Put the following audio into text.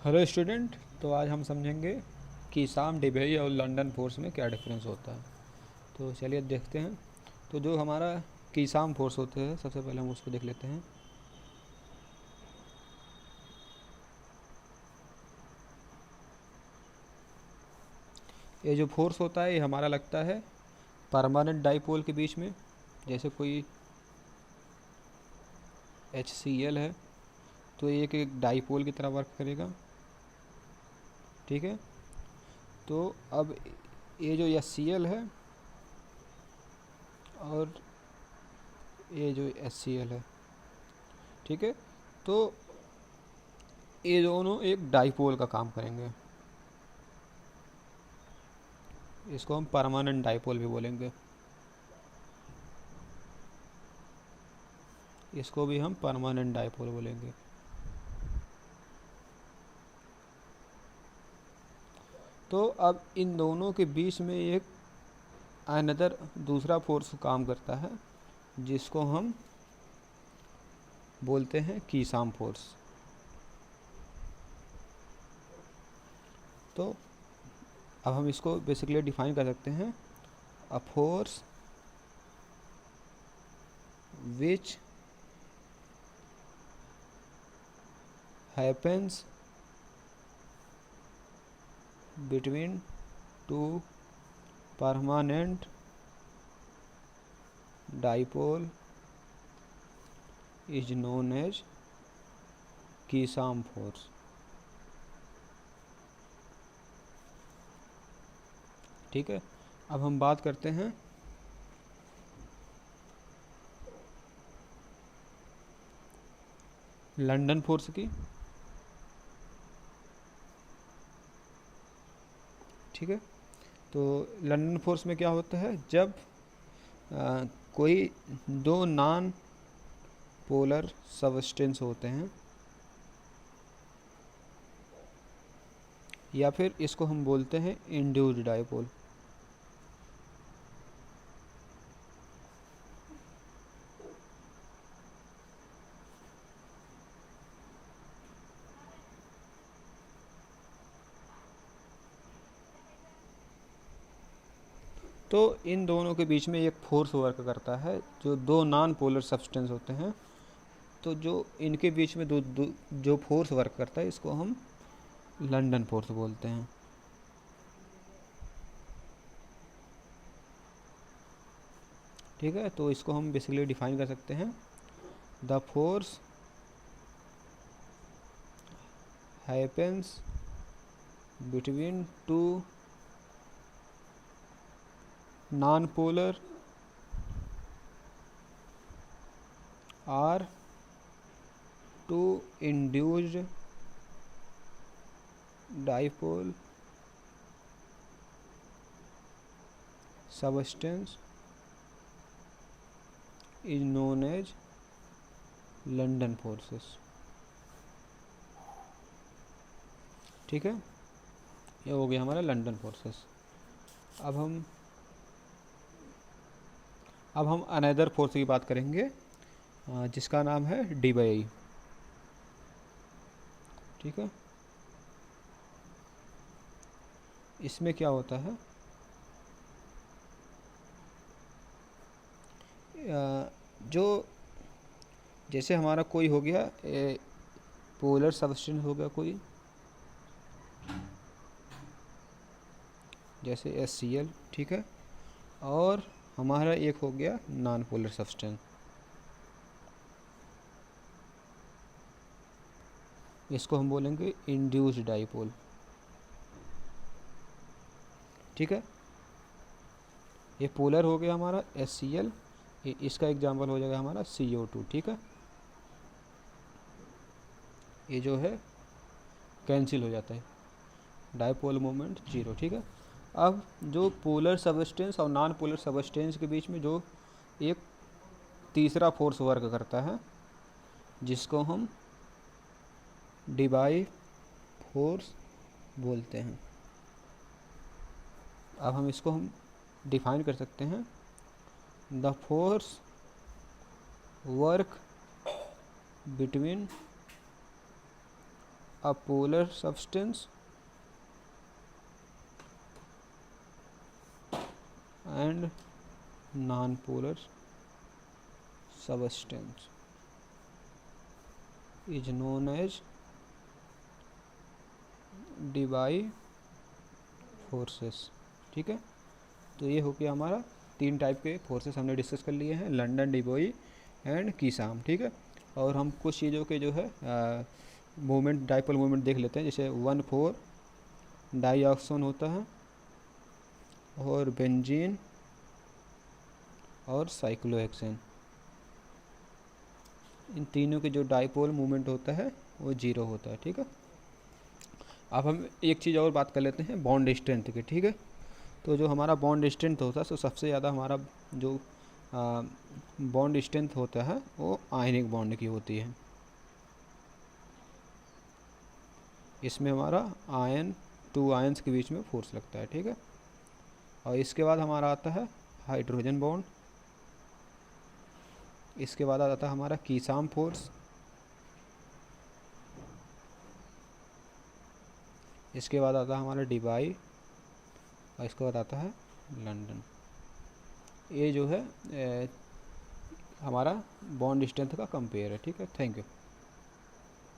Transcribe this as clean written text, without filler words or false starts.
Hello student. तो आज हम समझेंगे कि साम डिबेई और लंदन फोर्स में क्या डिफरेंस होता है। तो चलिए देखते हैं। तो जो हमारा कीसाम फोर्स होते हैं, सबसे पहले हम उसको देख लेते हैं। ये जो फोर्स होता है ये हमारा लगता है परमानेंट डाइपोल के बीच में। जैसे कोई HCl है तो ये एक डाइपोल की तरह वर्क करेगा। ठीक है। तो अब ये जो HCl है और ये जो HCl है, ठीक है, तो ये दोनों एक डाइपोल का काम करेंगे। इसको हम परमानेंट डाइपोल भी बोलेंगे। इसको भी हम परमानेंट डाइपोल बोलेंगे। तो अब इन दोनों के बीच में एक अनदर दूसरा फोर्स काम करता है जिसको हम बोलते हैं कीसाम फोर्स। तो अब हम इसको बेसिकली डिफाइन कर सकते हैं, a force which happens between two permanent dipole is known as Keesom force. ठीक है। अब हम बात करते हैं लंदन फोर्स की। ठीक है। तो लंदन फोर्स में क्या होता है, जब कोई दो नॉन पोलर सबस्टेंस होते हैं, या फिर इसको हम बोलते हैं इंड्यूस्ड डाइपोल। तो इन दोनों के बीच में एक फोर्स वर्क करता है जो दो नॉन पोलर सब्सटेंस होते हैं। तो जो इनके बीच में जो फोर्स वर्क करता है इसको हम लंदन फोर्स बोलते हैं। ठीक है। तो इसको हम बेसिकली डिफाइन कर सकते हैं, the force happens between two non polar or two induced dipole substance is known as London forces. ठीक है। ये हो गया हमारा लंदन फोर्सेस। अब हम अनदर फोर्स की बात करेंगे जिसका नाम है डीबाई। ठीक है। इसमें क्या होता है, जो जैसे हमारा कोई हो गया पोलर सबस्टेंस हो गया कोई, जैसे HCl। ठीक है। और हमारा एक हो गया नॉन पोलर सब्सटेंस, इसको हम बोलेंगे इंड्यूस्ड डाइपोल। ठीक है। ये पोलर हो गया हमारा HCl, इसका एग्जाम्पल हो जाएगा हमारा CO2। ठीक है। ये जो है कैंसिल हो जाता है, डाइपोल मोमेंट जीरो। ठीक है। अब जो पोलर सबस्टेंस और नॉन पोलर सबस्टेंस के बीच में जो एक तीसरा फोर्स वर्क करता है जिसको हम डिबाई फोर्स बोलते हैं। अब हम इसको हम डिफाइन कर सकते हैं, the force work between a polar substance and non-polar substance is known as Debye forces। ठीक है, तो ये हो गया हमारा 3 टाइप के फोर्सेस हमने डिस्कस कर लिए हैं, लंदन, डिबॉय एंड कीसाम। ठीक है, और हम कुछ चीज़ों के जो है मूवमेंट, डाइपोल मूवमेंट देख लेते हैं। जैसे 1,4 डाइऑक्सोन होता है, और बेंजीन और साइक्लोहेक्सेन, इन तीनों के जो डाइपोल मूवमेंट होता है वो 0 होता है। ठीक है, अब हम एक चीज़ और बात कर लेते हैं बॉन्ड स्ट्रेंथ की। ठीक है, तो जो हमारा बॉन्ड स्ट्रेंथ होता है, तो सबसे ज़्यादा हमारा जो बॉन्ड स्ट्रेंथ होता है वो आयनिक बॉन्ड की होती है। इसमें हमारा आयन, 2 आयन्स के बीच में फोर्स लगता है। ठीक है, और इसके बाद हमारा आता है हाइड्रोजन बॉन्ड, इसके बाद आता है हमारा कीसाम फोर्स, इसके बाद आता है हमारा डिबाई, और इसके बाद आता है लंदन। ये जो है हमारा बॉन्ड स्ट्रेंथ का कंपेयर है। ठीक है, थैंक यू।